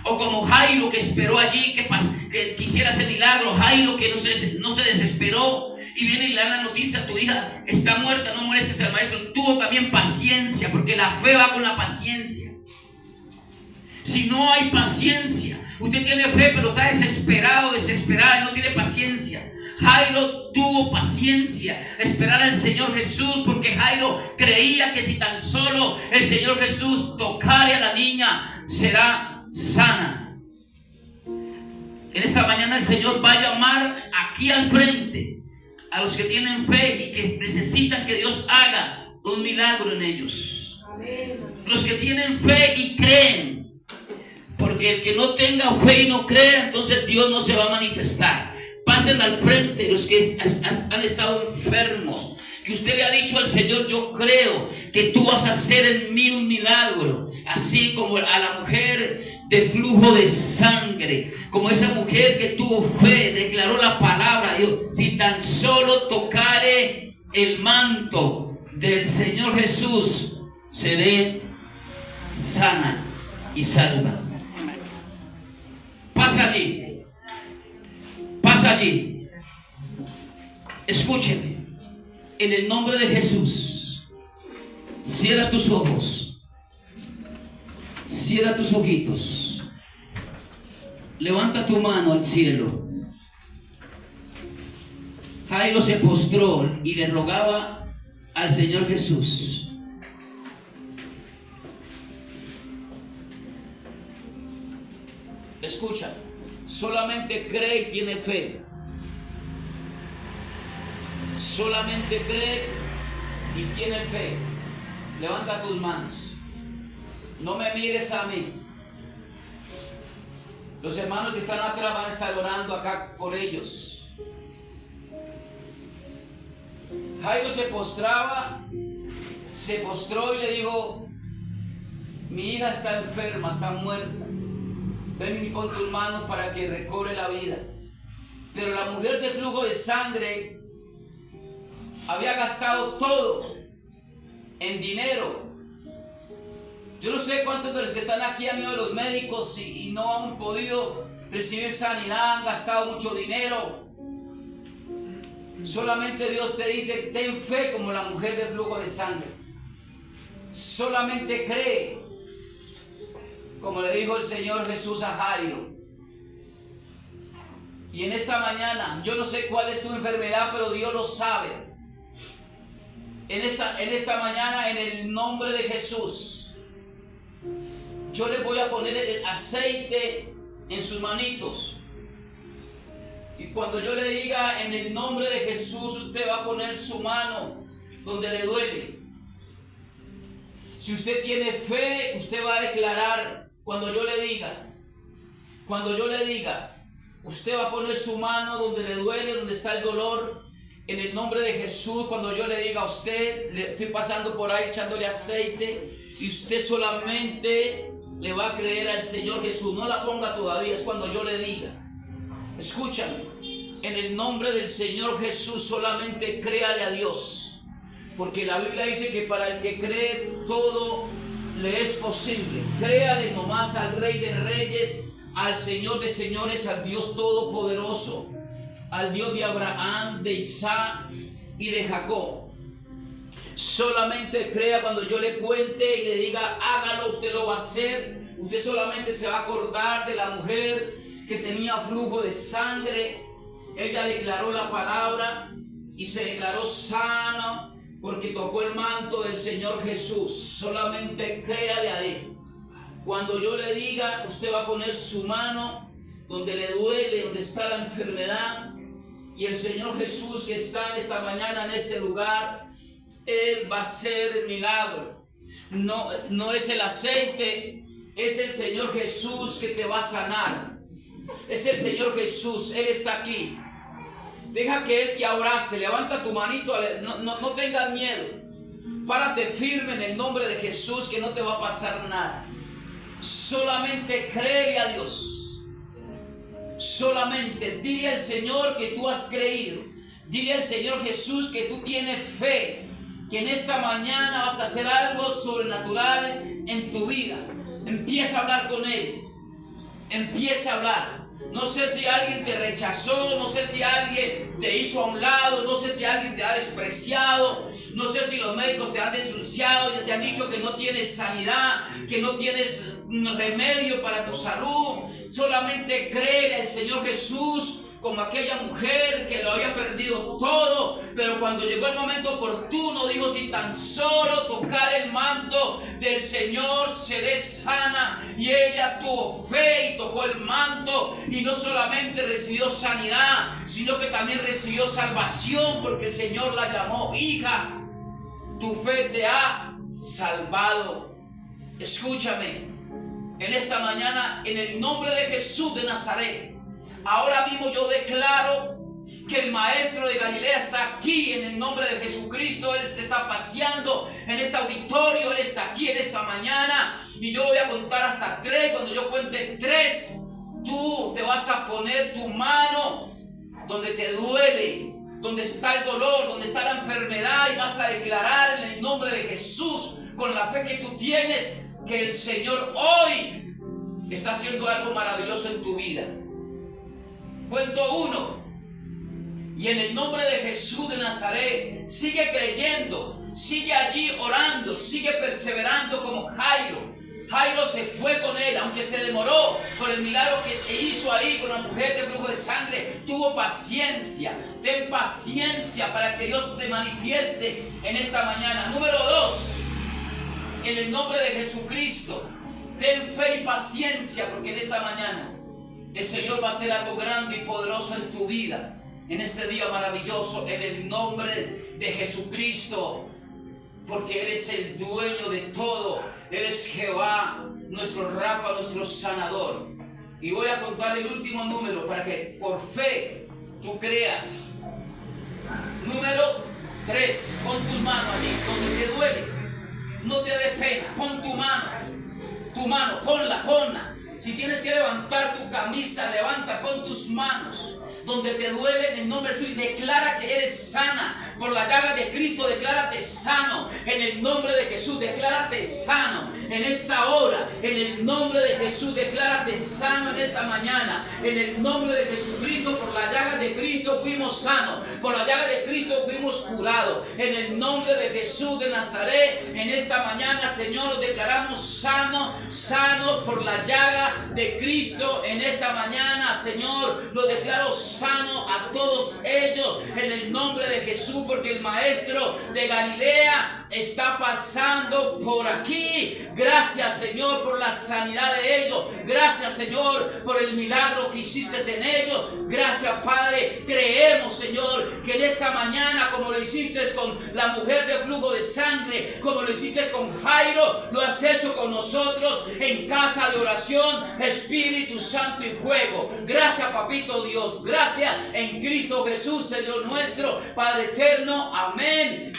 O como Jairo, que esperó allí, que quisiera hacer milagro. Jairo, que no se desesperó. Y viene y le da la noticia: tu hija está muerta, no molestes al maestro. Tuvo también paciencia, porque la fe va con la paciencia. Si no hay paciencia, usted tiene fe pero está desesperado, desesperada, no tiene paciencia. Jairo tuvo paciencia, esperar al Señor Jesús, porque Jairo creía que si tan solo el Señor Jesús tocare a la niña, será sana. En esta mañana el Señor va a llamar aquí al frente a los que tienen fe y que necesitan que Dios haga un milagro en ellos. Los que tienen fe y creen. Porque el que no tenga fe y no crea, entonces Dios no se va a manifestar. Pasen al frente los que han estado enfermos, que usted le ha dicho al Señor: yo creo que tú vas a hacer en mí un milagro. Así como a la mujer de flujo de sangre, como esa mujer que tuvo fe, declaró la palabra de Dios: si tan solo tocare el manto del Señor Jesús, seré sana y salva. Pasa allí. Pasa allí. Escúcheme. En el nombre de Jesús, cierra tus ojos. Cierra tus ojitos. Levanta tu mano al cielo. Jairo se postró y le rogaba al Señor Jesús. Escucha, solamente cree y tiene fe. Solamente cree y tiene fe. Levanta tus manos. No me mires a mí. Los hermanos que están atrás van a estar orando acá por ellos. Jairo se postró y le dijo: mi hija está enferma, está muerta. Ven y pon tus manos para que recobre la vida. Pero la mujer de flujo de sangre había gastado todo en dinero. Yo no sé cuántos de los que están aquí han ido a los médicos y no han podido recibir sanidad, han gastado mucho dinero. Solamente Dios te dice: ten fe como la mujer de flujo de sangre. Solamente cree. Como le dijo el Señor Jesús a Jairo. Y en esta mañana, yo no sé cuál es tu enfermedad, pero Dios lo sabe. En esta mañana, en el nombre de Jesús, yo le voy a poner el aceite en sus manitos. Y cuando yo le diga en el nombre de Jesús, usted va a poner su mano donde le duele. Si usted tiene fe, usted va a declarar. Cuando yo le diga, usted va a poner su mano donde le duele, donde está el dolor, en el nombre de Jesús. Cuando yo le diga a usted, le estoy pasando por ahí echándole aceite, y usted solamente le va a creer al Señor Jesús. No la ponga todavía, es cuando yo le diga. Escúchame, en el nombre del Señor Jesús, solamente créale a Dios, porque la Biblia dice que para el que cree todo le es posible. Créale nomás al Rey de Reyes, al Señor de Señores, al Dios Todopoderoso, al Dios de Abraham, de Isaac y de Jacob. Solamente crea cuando yo le cuente y le diga: hágalo, usted lo va a hacer. Usted solamente se va a acordar de la mujer que tenía flujo de sangre. Ella declaró la palabra y se declaró sana porque tocó el manto del Señor Jesús. Solamente créale a Él. Cuando yo le diga, usted va a poner su mano donde le duele, donde está la enfermedad. Y el Señor Jesús que está en esta mañana en este lugar, Él va a hacer el milagro. No es el aceite, es el Señor Jesús que te va a sanar. Es el Señor Jesús, Él está aquí. Deja que Él te abrace, levanta tu manito, no tengas miedo. Párate firme en el nombre de Jesús que no te va a pasar nada. Solamente créele a Dios. Solamente dile al Señor que tú has creído. Dile al Señor Jesús que tú tienes fe, que en esta mañana vas a hacer algo sobrenatural en tu vida. Empieza a hablar con Él. Empieza a hablar. No sé si alguien te rechazó, no sé si alguien te hizo a un lado, no sé si alguien te ha despreciado, no sé si los médicos te han denunciado y te han dicho que no tienes sanidad, que no tienes remedio para tu salud. Solamente créele al Señor Jesús como aquella mujer que lo había perdido todo, pero cuando llegó el momento oportuno dijo: si tan solo tocar el manto del Señor seré sana. Y ella tuvo fe y tocó el manto, y no solamente recibió sanidad, sino que también recibió salvación, porque el Señor la llamó: hija, tu fe te ha salvado. Escúchame, en esta mañana, en el nombre de Jesús de Nazaret, ahora mismo yo declaro que el Maestro de Galilea está aquí en el nombre de Jesucristo. Él se está paseando en este auditorio, Él está aquí en esta mañana. Y yo voy a contar hasta 3. Cuando yo cuente 3, tú te vas a poner tu mano donde te duele, donde está el dolor, donde está la enfermedad, y vas a declarar en el nombre de Jesús, con la fe que tú tienes, que el Señor hoy está haciendo algo maravilloso en tu vida. Cuento 1. Y en el nombre de Jesús de Nazaret, sigue creyendo, sigue allí orando, sigue perseverando como Jairo. Jairo se fue con él, aunque se demoró por el milagro que se hizo ahí con la mujer de flujo de sangre. Tuvo paciencia. Ten paciencia para que Dios se manifieste en esta mañana. Número 2. En el nombre de Jesucristo, ten fe y paciencia, porque en esta mañana el Señor va a hacer algo grande y poderoso en tu vida, en este día maravilloso, en el nombre de Jesucristo, porque eres el dueño de todo. Eres Jehová, nuestro Rafa, nuestro sanador. Y voy a contar el último número para que por fe tú creas. Número 3. Pon tus manos allí donde te duele. No te des pena, pon tu mano, ponla. Si tienes que levantar tu camisa, levanta, pon tus manos donde te duele en el nombre de Jesús, y declara que eres sana. Por la llaga de Cristo, declárate sano. En el nombre de Jesús, declárate sano en esta hora. En el nombre de Jesús, declárate sano en esta mañana. En el nombre de Jesucristo, por la llaga de Cristo fuimos sanos. Por la llaga de Cristo fuimos curados. En el nombre de Jesús de Nazaret, en esta mañana, Señor, nos declaramos sanos por la llaga de Cristo. En esta mañana, Señor, lo declaro sano a todos ellos en el nombre de Jesús, porque el Maestro de Galilea está pasando por aquí. Gracias, Señor, por la sanidad de ellos. Gracias, Señor, por el milagro que hiciste en ellos. Gracias, Padre. Creemos, Señor, que en esta mañana, como lo hiciste con la mujer de flujo de sangre, como lo hiciste con Jairo, lo has hecho con nosotros en casa de oración, Espíritu Santo y fuego. Gracias, Papito Dios. Gracias en Cristo Jesús, Señor nuestro, Padre eterno. Amén